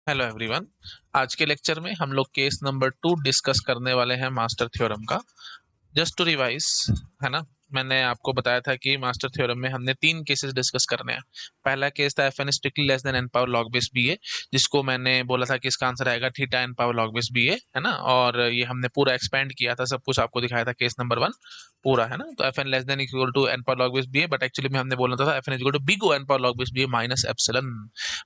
Hello everyone. आज के lecture में हम लोग केस नंबर 2 डिस्कस करने वाले हैं मास्टर थ्योरम का। जस्ट टू रिवाइज, है ना। मैंने आपको बताया था कि मास्टर थ्योरम में हमने 3 केसेस डिस्कस करने हैं। पहला केस था F N strictly less than N power log base B A, जिसको मैंने बोला था कि इसका आंसर आएगा theta N power log base B A, है ना। और ये हमने पूरा एक्सपेंड किया था, सब कुछ आपको दिखाया था केस नंबर 1 पूरा, है ना। तो F N less than equal to N power log base B A, but actually में हमने बोलना था F N equal to big O N power log base B A minus epsilon.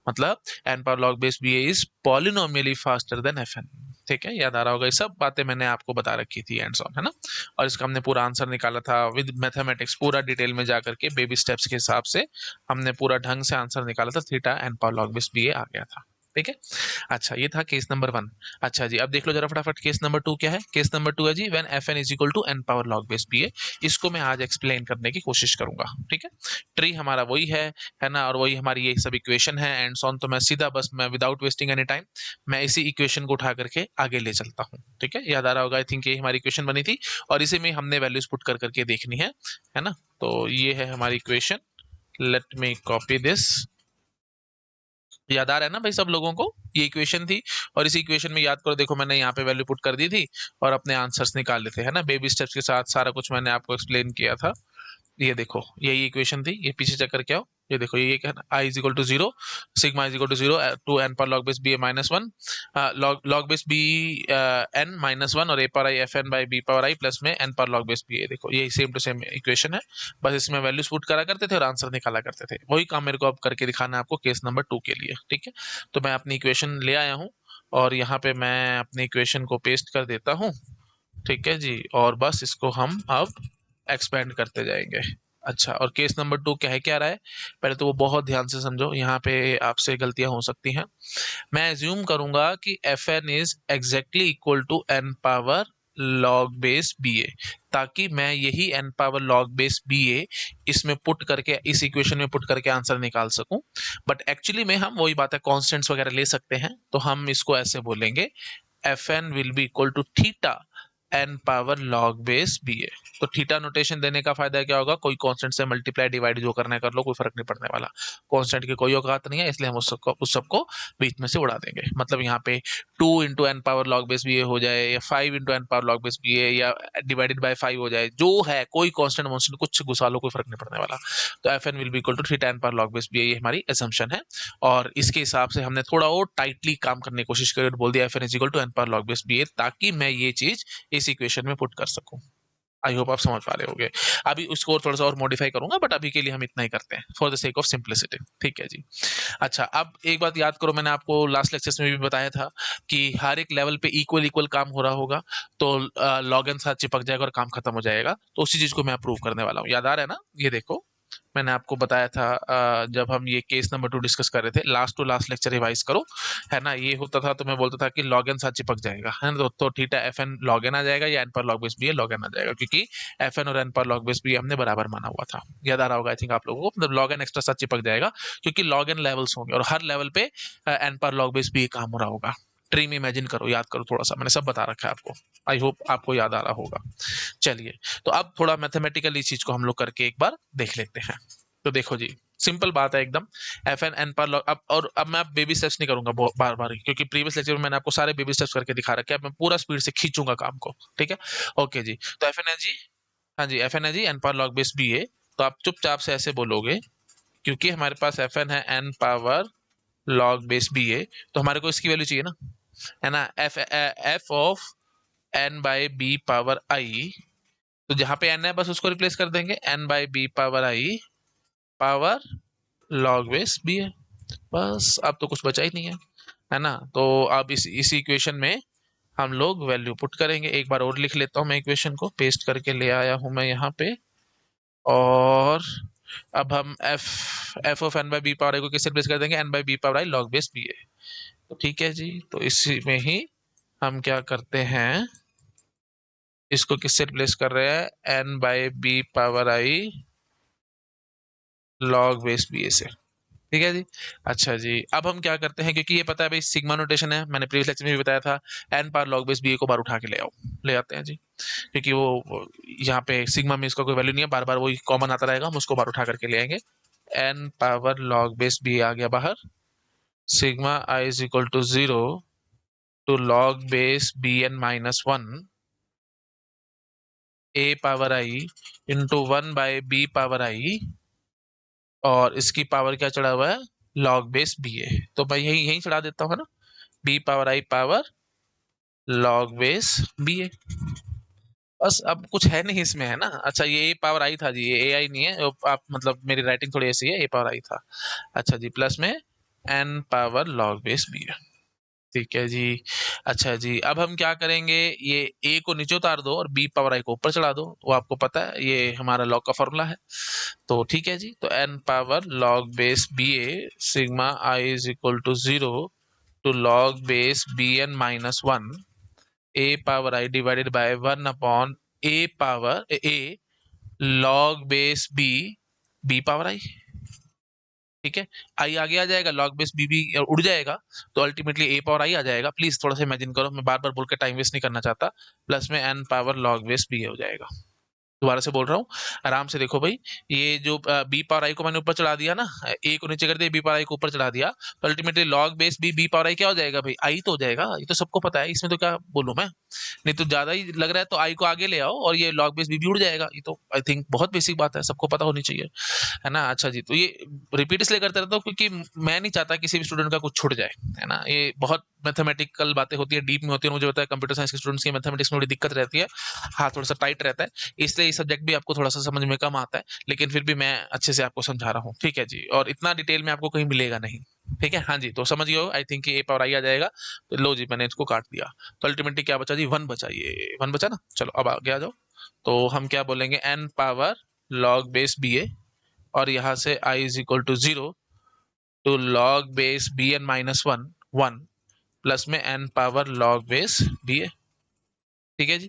मतलब N power log base B A is polynomially faster than F N. ठीक है, याद आ रहा होगा। ये सब बातें मैंने आपको बता रखी थी एंड ऑन, है ना। और इसका हमने पूरा आंसर निकाला था विद मैथमेटिक्स, पूरा डिटेल में जा करके बेबी स्टेप्स के हिसाब से हमने पूरा ढंग से आंसर निकाला था। Theta N power log base B A आ गया था। ठीक है। अच्छा, ये था केस नंबर 1। अच्छा जी, अब देख लो जरा फटाफट केस नंबर 2 क्या है। केस नंबर 2 है जी when F N is equal to N power log base B A. इसको मैं आज एक्सप्लेन करने की कोशिश करूंगा। ठीक है। ट्री हमारा वही है ना, और वही हमारी ये सब इक्वेशन है एंड सॉन। तो मैं सीधा बस मैं विदाउट वेस्टिंग एनी टाइम मैं इसी इक्वेशन को उठा करके आगे ले चलता हूँ। ठीक है, याद आ रहा होगा, आई थिंक ये हमारी इक्वेशन बनी थी और इसी में हमने वैल्यूज पुट कर करके देखनी है ना। तो ये है हमारी equation. Let me copy this. याद आ रहा है ना भाई सब लोगों को, ये इक्वेशन थी और इसी इक्वेशन में याद करो, देखो मैंने यहाँ पे वैल्यू पुट कर दी थी और अपने आंसर्स निकाल लेते हैं ना, बेबी स्टेप्स के साथ सारा कुछ मैंने आपको एक्सप्लेन किया था। ये देखो यही इक्वेशन थी, ये पीछे चक्कर क्या हो, ये देखो ये क्या है, I is equal to zero, sigma is equal to zero to N पर log base B A minus one, log base B N minus one और ए पर I F N by B power I plus में N पर log base B A. देखो ये same to same equation है, बस इसमें वैल्यूज पुट करा करते थे और आंसर निकाला करते थे। वही काम मेरे को अब करके दिखाना है आपको केस नंबर 2 के लिए। ठीक है, तो मैं अपनी इक्वेशन ले आया हूँ और यहाँ पे मैं अपनी इक्वेशन को पेस्ट कर देता हूँ। ठीक है जी, और बस इसको हम अब एक्सपेंड करते जाएंगे। अच्छा, और केस नंबर 2 क्या है, क्या रहा है, पहले तो वो बहुत ध्यान से समझो, यहाँ पे आपसे गलतियां हो सकती हैं। मैं एज्यूम करूंगा कि F N is exactly equal to N power log base B A, ताकि मैं यही N power log base B A इसमें पुट करके, इस इक्वेशन में पुट करके आंसर निकाल सकूं। बट एक्चुअली में हम वही बात है, कॉन्स्टेंट्स वगैरह ले सकते हैं, तो हम इसको ऐसे बोलेंगे F N will be equal to theta N power log base B A. तो थीटा नोटेशन देने का फायदा क्या होगा, कोई कांस्टेंट से मल्टीप्लाई डिवाइड जो करना है कर लो, कोई फर्क नहीं पड़ने वाला। कांस्टेंट की कोई औकात नहीं है, इसलिए हम उस सबको बीच में से उड़ा देंगे। मतलब यहाँ पे 2 into N power log base B A हो जाए या 5 into N power log base B A या डिवाइडेड बाई 5 हो जाए, जो है कोई कांस्टेंट वांस्टेंट कुछ घुसा लो, कोई फर्क नहीं पड़ने वाला। तो F N will be equal to theta N power log base B A, ये हमारी एजम्पशन है। और इसके हिसाब से हमने थोड़ा और टाइटली काम करने की कोशिश करी और बोल दिया F N is equal to N power log base B A, ताकि मैं ये चीज इस इक्वेशन में पुट कर सकूं। आई होप आप समझ पा रहे होगे। अभी उसको और थोड़ा सा और मॉडिफाई करूंगा, बट अभी के लिए हम इतना ही करते हैं for the sake of simplicity. ठीक है जी। अच्छा, अब एक बात याद करो, मैंने आपको लास्ट लेक्चर्स में भी बताया था कि हर एक लेवल पे इक्वल इक्वल काम हो रहा होगा, तो लॉग एन साथ चिपक जाएगा और काम खत्म हो जाएगा। तो उसी चीज को मैं अप्रूव करने वाला हूँ। याद आ रहा है ना, ये देखो मैंने आपको बताया था जब हम ये केस नंबर 2 डिस्कस कर रहे थे, last to last lecture revise करो, है ना। ये होता था तो मैं बोलता था कि लॉग एन साथ चिपक जाएगा, है ना। तो theta F N log N आ जाएगा या एन पर log base B A log N आ जाएगा, क्योंकि एफ एन और एन पर लॉग बेस बी हमने बराबर माना हुआ था। याद आ रहा होगा आई थिंक आप लोगों को, मतलब लॉग एन एक्स्ट्रा साथ चिपक जाएगा क्योंकि लॉग एन लेवल्स होंगे और हर लेवल पे एन पर लॉग बेस बी काम हो रहा होगा। ट्री में इमेजिन करो, याद करो थोड़ा सा, मैंने सब बता रखा है आपको। आई होप आपको याद आ रहा होगा। चलिए, तो अब थोड़ा मैथमेटिकल इस चीज को हम लोग करके एक बार देख लेते हैं। तो देखो जी, सिंपल बात है एकदम। एफ एन एन पर लॉग, अब मैं बेबी स्टेप्स नहीं करूंगा बार बार, क्योंकि प्रीवियस लेक्चर में मैंने आपको सारे बेबी स्टेप्स करके दिखा रखे हैं। मैं पूरा स्पीड से खींचूंगा काम को। ठीक है, ओके जी। तो एफ एन है जी, हाँ जी, एफ एन है जी N power log base B A. तो आप चुपचाप से ऐसे बोलोगे, क्योंकि हमारे पास एफ एन है N power log base B A, तो हमारे को इसकी वैल्यू चाहिए ना, है ना। F of N by B power I, तो जहां पे एन है बस उसको रिप्लेस कर देंगे, N by B power I power log base B है। बस अब तो कुछ बचा ही नहीं है ना। तो अब इस इक्वेशन में हम लोग वैल्यू पुट करेंगे। एक बार और लिख लेता हूँ मैं, इक्वेशन को पेस्ट करके ले आया हूँ मैं यहाँ पे। और अब हम F of N by B power I को किससे रिप्लेस कर देंगे, N by B power I log base B है। तो ठीक है जी, तो इसी में ही हम क्या करते हैं, इसको किससे रिप्लेस कर रहे हैं, N by B power I log base B A से। ठीक है जी। अच्छा जी, अब हम क्या करते हैं, क्योंकि ये पता है भाई सिग्मा नोटेशन है, मैंने प्रीवियस लेक्चर में भी बताया था, N power log base B A को बार उठा के ले आओ, ले आते हैं जी। क्योंकि यहाँ पे सिग्मा में इसका कोई वैल्यू नहीं है, बार बार वही कॉमन आता रहेगा, हम उसको बार उठा करके ले आएंगे। N power log base B A आ गया बाहर, sigma I is equal to 0 to log base B N minus 1 A power I into 1 by B power I, और इसकी पावर क्या चढ़ा हुआ है, लॉग बेस बी ए। तो मैं यही यही चढ़ा देता हूँ, है ना, B power I power log base B ए। बस अब कुछ है नहीं इसमें, है ना। अच्छा, ये ए पावर आई था जी, ये ए आई नहीं है, आप मतलब मेरी राइटिंग थोड़ी ऐसी है, ए पावर आई था। अच्छा जी, प्लस में N power log base B है। ठीक है जी। अच्छा जी, अब हम क्या करेंगे, ये ए को नीचे उतार दो और बी पावर आई को ऊपर चढ़ा दो, वो आपको पता है, ये हमारा लॉग का फॉर्मूला है। तो ठीक है जी, तो N power log base B A sigma I is equal to 0 to log base B N minus 1 A power I divided by 1 upon A power A log base B B power I. ठीक है, आई आगे आ जाएगा, log base B भी उड़ जाएगा, तो ultimately ए power आई आ जाएगा। Please थोड़ा सा इमेजिन करो, मैं बार बार बोल के टाइम वेस्ट नहीं करना चाहता। प्लस में N power log base B हो जाएगा। दोबारा से बोल रहा हूँ, आराम से देखो भाई, ये जो बी पावर आई को मैंने ऊपर चढ़ा दिया ना, ए को नीचे कर दिया, बी पावर आई को ऊपर चढ़ा दिया, तो ultimately log base B B power आई क्या हो जाएगा भाई, आई तो हो जाएगा। ये तो सबको पता है, इसमें तो क्या बोलूं मैं। नहीं तो ज्यादा ही लग रहा है तो आई को आगे ले आओ और ये लॉग बेस बी भी उड़ जाएगा। ये तो आई थिंक बहुत बेसिक बात है, सबको पता होनी चाहिए, है ना। अच्छा जी, तो ये रिपीट इसलिए करते रहता हूँ क्योंकि मैं नहीं चाहता किसी भी स्टूडेंट का कुछ छूट जाए, है ना। ये बहुत मैथमेटिकल बातें होती है, डीप में होती है, मुझे पता है कंप्यूटर साइंस के स्टूडेंट्स की मैथमेटिक्स में थोड़ी दिक्कत रहती है, हाँ थोड़ा सा टाइट रहता है, इसलिए ये सब्जेक्ट भी आपको थोड़ा सा समझ में कम आता है, लेकिन फिर भी मैं अच्छे से आपको समझा रहा हूँ, ठीक है जी, और इतना डिटेल में आपको कहीं मिलेगा नहीं। ठीक है, हाँ जी, तो समझ गए हो आई थिंक, ए पावर आई आ जाएगा। तो लो जी, मैंने इसको काट दिया, तो अल्टीमेटली क्या बचा जी, वन बचा, ये वन बचा ना। चलो अब आगे आ जाओ, तो हम क्या बोलेंगे, N power log base B ए, और यहाँ से i is equal to 0 to log base B N minus 1 1 plus में n power log base B A. ठीक है जी।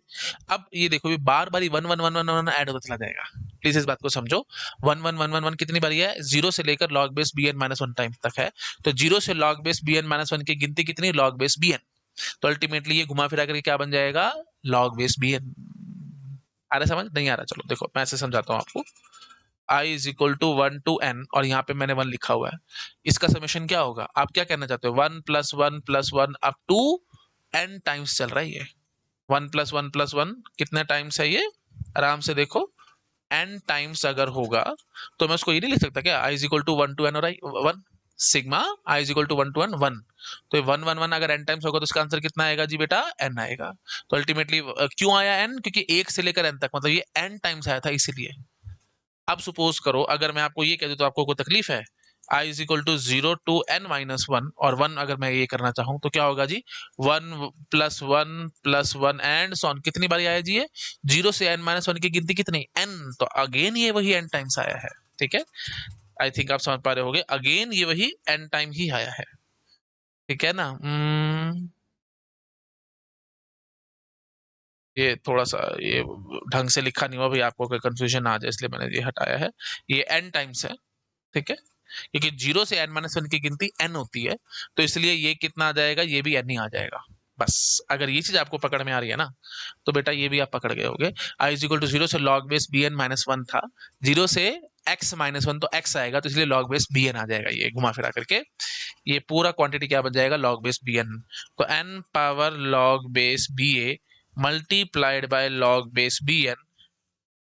अब ये देखो, ये बार बार one one one one one add होता चला जाएगा, प्लीज इस बात को समझो। One one one one one कितनी बारी है, जीरो से लेकर log base B N minus 1 time तक है, तो जीरो से log base B N minus 1 की गिनती कितनी, लॉग बेस बी एन। तो अल्टीमेटली ये घुमा फिरा करके क्या बन जाएगा, लॉग बेस बी एन। आ रहा है समझ, नहीं आ रहा, चलो देखो मैं ऐसे समझाता हूँ आपको। I is equal to 1 to n, और यहाँ पे मैंने 1 लिखा हुआ है, इसका समेशन क्या होगा, आप क्या कहना चाहते हो, 1 + 1 + 1 अप टू n टाइम्स चल रहा है ये। 1 + 1 + 1 कितने टाइम्स है ये, आराम से देखो, n टाइम्स अगर होगा तो मैं उसको ये नहीं लिख सकता क्या, i is equal to 1 to n और i 1, sigma I is equal to 1 to n 1। तो 1 1 1 अगर n टाइम्स होगा तो इसका आंसर कितना आएगा जी बेटा, n आएगा। तो अल्टीमेटली क्यों आया n, क्योंकि 1 से लेकर n तक, मतलब ये n टाइम्स आया था इसीलिए। अब सपोज करो अगर मैं आपको ये कह दूं तो आपको कोई तकलीफ है, i is equal to 0 to n - 1 और 1 अगर मैं ये करना चाहूं तो क्या होगा जी, 1 + 1 + 1 एंड सॉन, कितनी बारी आया जी ये, 0 से n - 1 की गिनती कितनी, n, तो अगेन ये वही n टाइम्स आया है। ठीक है, आई थिंक आप समझ पा रहे होगे, अगेन ये वही n टाइम ही आया है। ठीक है ना। ये थोड़ा सा ये ढंग से लिखा नहीं हुआ भाई, आपको कोई कंफ्यूजन ना आ जाए, इसलिए मैंने ये हटाया है। ये n टाइम्स है, ठीक है, क्योंकि 0 से n - 1 की गिनती n होती है, तो इसलिए ये कितना आ जाएगा, ये भी n ही आ जाएगा। बस अगर ये चीज आपको पकड़ में आ रही है ना, तो बेटा ये भी आप पकड़ गए होगे। आई इज इक्वल टू 0 से log base B N minus 1 था, 0 से x - 1 तो x आएगा, तो इसलिए लॉग बेस बी एन आ जाएगा, ये घुमा फिरा करके ये पूरा क्वांटिटी क्या बन जाएगा, लॉग बेस बी एन। तो n power log base B A multiplied by log base B N,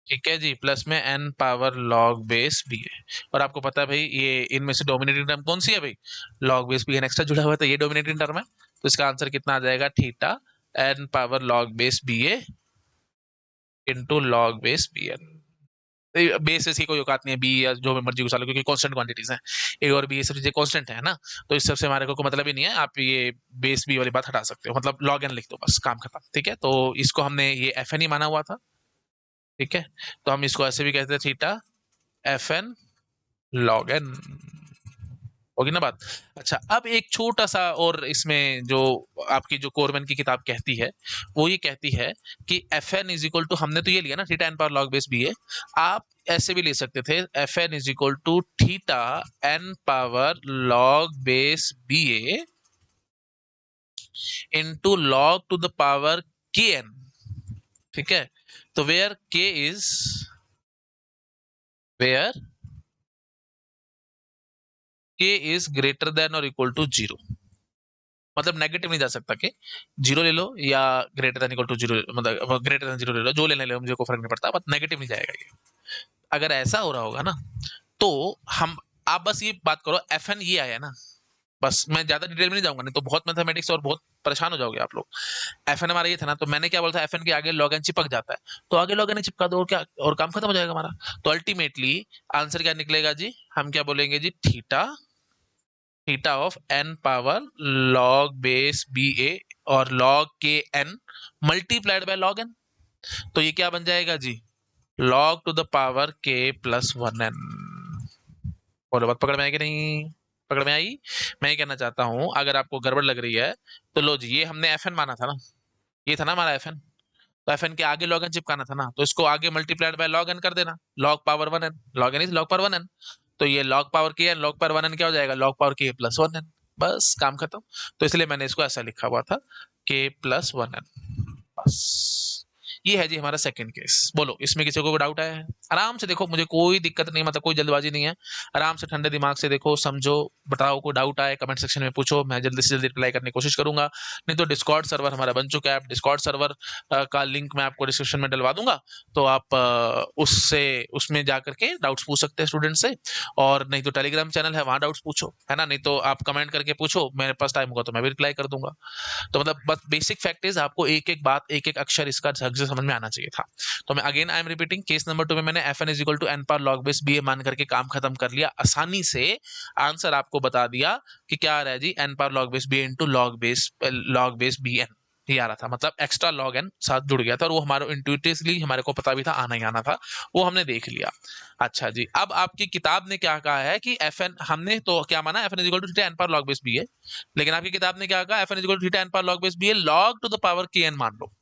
ठीक है जी, प्लस में n power log base B है। और आपको पता है भाई, ये इनमें से डोमिनेटिंग टर्म कौन सी है भाई, log base B N extra जुड़ा हुआ है, तो ये डोमिनेटिंग टर्म है, तो इसका आंसर कितना आ जाएगा, theta n power log base B ए into log base B n. Basis की कोई औकात नहीं है, बी या जो मर्जी घुसा लो, क्योंकि कांस्टेंट क्वांटिटीज हैं, ए और बी ये सब चीजें कांस्टेंट है ना, तो इस सबसे हमारे को कोई मतलब ही नहीं है। आप ये बेस बी वाली बात हटा सकते हो, मतलब लॉग एन लिख दो, बस काम खत्म। ठीक है, तो इसको हमने ये एफ एन ही माना हुआ था। ठीक है, तो हम इसको ऐसे भी कहते हैं, theta F N log N, होगी ना बात। अच्छा, अब एक छोटा सा और इसमें जो आपकी जो कोरमैन की किताब कहती है, वो ये कहती है कि F N is equal to, हमने तो ये लिया ना theta N power log base B a, आप ऐसे भी ले सकते थे, f N is equal to theta N power log base B A into log to the power के एन। ठीक है, तो where k is, where k is greater than और इक्वल टू 0, मतलब नेगेटिव नहीं जा सकता कि 0 ले लो या ग्रेटर देन इक्वल टू 0, मतलब ग्रेटर देन 0 ले लो, जो लेने ले लो मुझे कोई फर्क नहीं पड़ता, बट नेगेटिव नहीं जाएगा ये। अगर ऐसा हो रहा होगा ना तो हम, आप बस ये बात करो एफ एन ये आया ना, बस मैं ज्यादा डिटेल में नहीं जाऊंगा, नहीं तो बहुत मैथमेटिक्स और बहुत परेशान हो जाओगे आप लोग। एफ एन हमारा ये था ना, तो मैंने क्या बोला था, एफ एन के आगे लॉग एन चिपक जाता है, तो आगे लॉग एन चिपका दो और क्या, और काम खत्म हो जाएगा हमारा। तो अल्टीमेटली आंसर क्या निकलेगा जी, हम क्या बोलेंगे जी, theta, theta of n power log base B ए और log k n multiplied by log n, तो ये क्या बन जाएगा जी, log to the power k plus 1n। बोलो बात पकड़ में आई कि नहीं, पकड़ में आई। मैं ये कहना चाहता हूं, अगर आपको गड़बड़ लग रही है तो लो जी, ये हमने एफ एन माना था ना, ये था ना हमारा एफ एन, तो एफ एन के आगे लॉग एन चिपकाना था ना, तो इसको आगे मल्टीप्लाइड बाय लॉग एन कर देना, log power 1n, log N is log power 1n, तो ये log पावर के एन, log पावर 1n क्या हो जाएगा, log power k plus 1n, बस काम खत्म। तो इसलिए मैंने इसको ऐसा लिखा हुआ था, के प्लस 1n, बस। ये है जी हमारा सेकंड केस। बोलो इसमें किसी को डाउट आया है, आराम से देखो, मुझे कोई दिक्कत नहीं, मतलब कोई जल्दबाजी नहीं है, आराम से ठंडे दिमाग से देखो, समझो, बताओ, कोई डाउट आए कमेंट सेक्शन में पूछो, मैं जल्दी से जल्दी रिप्लाई करने की कोशिश करूंगा। नहीं तो डिस्कॉर्ड सर्वर हमारा बन चुका है, आप डिस्कॉर्ड सर्वर का लिंक मैं आपको डिस्क्रिप्शन में डलवा दूंगा, तो आप उससे, उसमें जा करके डाउट्स पूछ सकते हैं स्टूडेंट से, और नहीं तो टेलीग्राम चैनल है, वहां डाउट्स पूछो, है ना, नहीं तो आप कमेंट करके पूछो, मेरे पास टाइम होगा तो मैं भी रिप्लाई कर दूंगा। तो मतलब बस बेसिक फैक्ट इज, आपको एक एक बात, एक एक अक्षर इसका ढंग से समझ में आना चाहिए था। तो मैं again I am repeating, case number 2 में मैंने f N is equal to N power log base B a मान करके काम खत्म कर लिया आसानी से, आंसर आपको बता दिया कि क्या आ रहा है जी, N power log base b into log base B n, ये आ रहा था, मतलब एक्स्ट्रा लॉग एन साथ जुड़ गया था, और वो हमारे इंट्यूटिवली हमारे को पता भी था, आना ही आना था, वो हमने देख लिया। अच्छा जी, अब आपकी किताब ने क्या कहा है कि एफ एन, हमने तो क्या माना, F N is equal to N power log base B है, लेकिन आपकी किताब ने क्या कहा, F N is equal to theta N power log base B है लॉग टू द पावर के एन मान लो,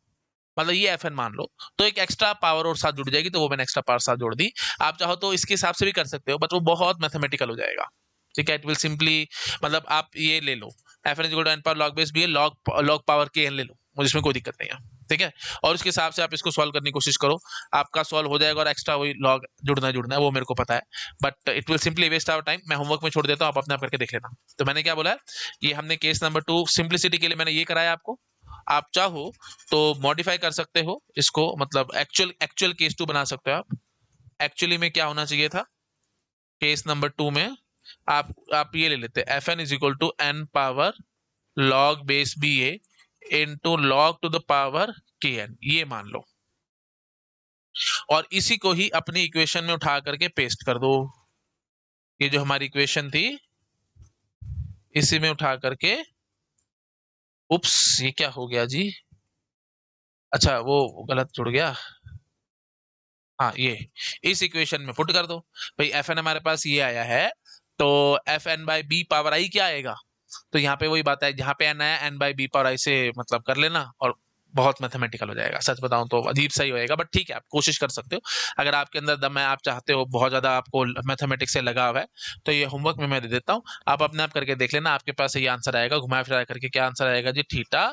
मतलब ये एफ एन मान लो, तो एक एक्स्ट्रा पावर और साथ जुड़ जाएगी, तो वो मैंने एक्स्ट्रा पावर साथ जोड़ दी। आप चाहो तो इसके हिसाब से भी कर सकते हो, बट वो बहुत मैथमेटिकल हो जाएगा, ठीक है, इट विल सिंपली, मतलब आप ये ले लो, f N is equal to N power log base B है लॉग पावर के एन ले लो, मुझे इसमें कोई दिक्कत नहीं है, ठीक है, और उसके हिसाब से आप इसको सॉल्व करने की कोशिश करो, आपका सॉल्व हो जाएगा, और एक्स्ट्रा वही लॉग जुड़ना है वो मेरे को पता है, but it will simply waste our time, मैं होमवर्क में छोड़ देता हूँ, आप अपने आप करके देख लेना। तो मैंने क्या बोला है, ये हमने केस नंबर 2 सिंप्लिसिटी के लिए मैंने ये कराया आपको, आप चाहो तो मॉडिफाई कर सकते हो इसको, मतलब एक्चुअल एक्चुअल केस 2 बना सकते हो आप। एक्चुअली में क्या होना चाहिए था, केस नंबर 2 में आप ये ले लेते, F N is equal to N power log base B A into log to the power के एन, ये मान लो, और इसी को ही अपनी इक्वेशन में उठा करके पेस्ट कर दो, ये जो हमारी इक्वेशन थी इसी में उठा करके, उप्स ये क्या हो गया जी, अच्छा वो गलत जुड़ गया, हाँ ये, इस इक्वेशन में पुट कर दो, भाई एफ एन हमारे पास ये आया है, तो F N by B power आई क्या आएगा, तो यहाँ पे वही बात है, जहाँ पे एन आया एन बाई बी पावर आई से मतलब कर लेना, और बहुत मैथमेटिकल हो जाएगा, सच बताऊं तो अजीब सा ही होएगा, बट ठीक है, आप कोशिश कर सकते हो, अगर आपके अंदर दम है, आप चाहते हो, बहुत ज्यादा आपको मैथमेटिक्स से लगाव है, तो ये होमवर्क में मैं दे देता हूँ, आप अपने आप करके देख लेना, आपके पास ये आंसर आएगा, घुमा फिरा करके क्या आंसर आएगा जी, theta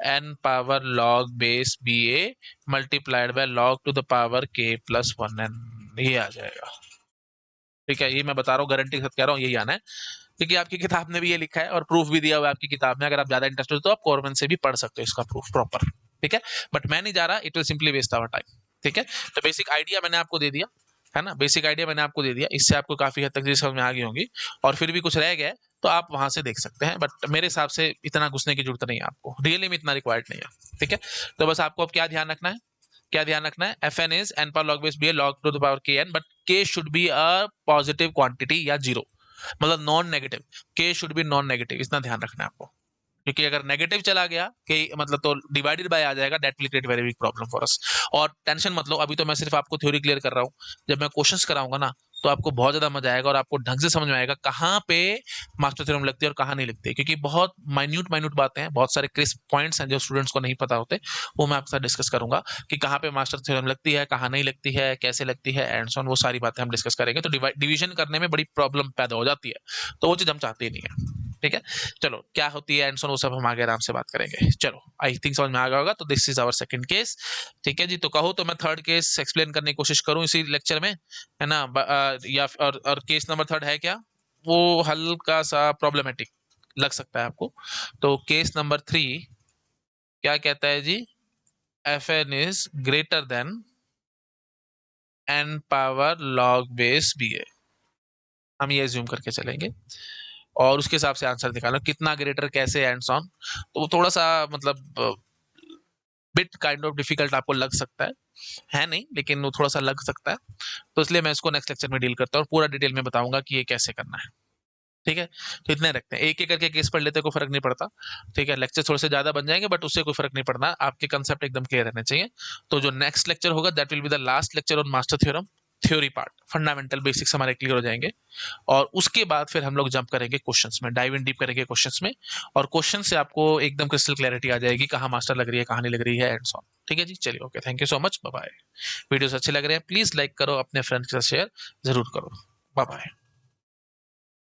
N power log base B A multiplied by log to the power k plus 1n, ये आ जाएगा, ठीक है, ये मैं बता रहा हूँ, गारंटी के साथ कह रहा हूँ, यही आना है, क्योंकि आपकी किताब ने भी ये लिखा है और प्रूफ भी दिया हुआ है आपकी किताब में, अगर आप ज्यादा इंटरेस्टेड हो तो आप कॉर्बन से भी पढ़ सकते हो इसका प्रूफ प्रॉपर, ठीक है, बट मैं नहीं जा रहा, it will simply waste our time, ठीक है। तो बेसिक आइडिया मैंने आपको दे दिया, है ना, बेसिक आइडिया मैंने आपको दे दिया, इससे आपको काफी हद तक चीज समझ में आ गई होंगी, और फिर भी कुछ रह गया है तो आप वहां से देख सकते हैं, बट मेरे हिसाब से इतना घुसने की जरूरत नहीं है आपको, रियली में इतना रिक्वायर्ड नहीं है, ठीक है। तो बस आपको अब क्या ध्यान रखना है, क्या ध्यान रखना है, F N is N power log base B है लॉग टू द पावर के N, but K should be a positive quantity या जीरो, मतलब non negative, K should be non negative, इतना ध्यान रखना है आपको, क्योंकि अगर नेगेटिव चला गया कि मतलब तो डिवाइडेड बाय आ जाएगा, that will create very big problem for us. और टेंशन मत लो, अभी तो मैं सिर्फ आपको थ्योरी क्लियर कर रहा हूँ, जब मैं क्वेश्चंस कराऊंगा ना तो आपको बहुत ज्यादा मजा आएगा, और आपको ढंग से समझ में आएगा कहाँ पे मास्टर थ्योरम लगती है और कहाँ नहीं लगती है, क्योंकि बहुत माइन्यूट माइन्यूट बातें हैं, बहुत सारे क्रिस्प पॉइंट्स हैं जो स्टूडेंट्स को नहीं पता होते, वो मैं आपके साथ डिस्कस करूंगा कि कहाँ पे मास्टर थ्योरम लगती है, कहाँ नहीं लगती है, कैसे लगती है, एंड सो ऑन, वो सारी बातें हम डिस्कस करेंगे, तो डिवीजन करने में बड़ी प्रॉब्लम पैदा हो जाती है, तो वो चीज हम चाहते ही नहीं है, ठीक है। चलो क्या होती है एंड सो वो सब हम आगे आराम से बात करेंगे, चलो आई थिंक समझ में आ गया होगा, तो this is our second case, ठीक है जी। तो कहो तो मैं थर्ड केस एक्सप्लेन करने की कोशिश करूं इसी लेक्चर में, है ना, या और केस नंबर थर्ड है क्या, वो हल्का सा प्रॉब्लमेटिक लग सकता है आपको। तो केस नंबर 3 क्या कहता है जी, F N is greater than N power log base B a, हम ये एज्यूम करके चलेंगे और उसके हिसाब से आंसर निकालो कितना ग्रेटर कैसे एंड ऑन। तो वो थोड़ा सा मतलब बिट काइंड ऑफ डिफिकल्ट आपको लग सकता है नहीं, लेकिन वो थोड़ा सा लग सकता है। तो इसलिए मैं इसको नेक्स्ट लेक्चर में डील करता हूँ और पूरा डिटेल में बताऊंगा कि ये कैसे करना है। ठीक है, तो इतने रखते हैं, एक एक करके केस पढ़ लेते, कोई फर्क नहीं पड़ता। ठीक है, लेक्चर थोड़े से ज्यादा बन जाएंगे बट उससे कोई फर्क नहीं पड़ना, आपके कंसेप्ट एकदम क्लियर रहने चाहिए। तो जो नेक्स्ट लेक्चर होगा that will be the last lecture on master theorem, theory part, fundamental basics हमारे क्लियर हो जाएंगे। और उसके बाद फिर हम लोग जंप करेंगे क्वेश्चंस में, डाइव इन डीप करेंगे क्वेश्चंस में, और क्वेश्चन से आपको एकदम क्रिस्टल क्लैरिटी आ जाएगी कहाँ मास्टर लग रही है कहाँ नहीं लग रही है एंड सो ऑन। ठीक है जी, चलिए okay, thank you so much, bye bye. Videos अच्छे लग रहे हैं प्लीज लाइक करो, अपने फ्रेंड्स के साथ शेयर जरूर करो, बाय बाय।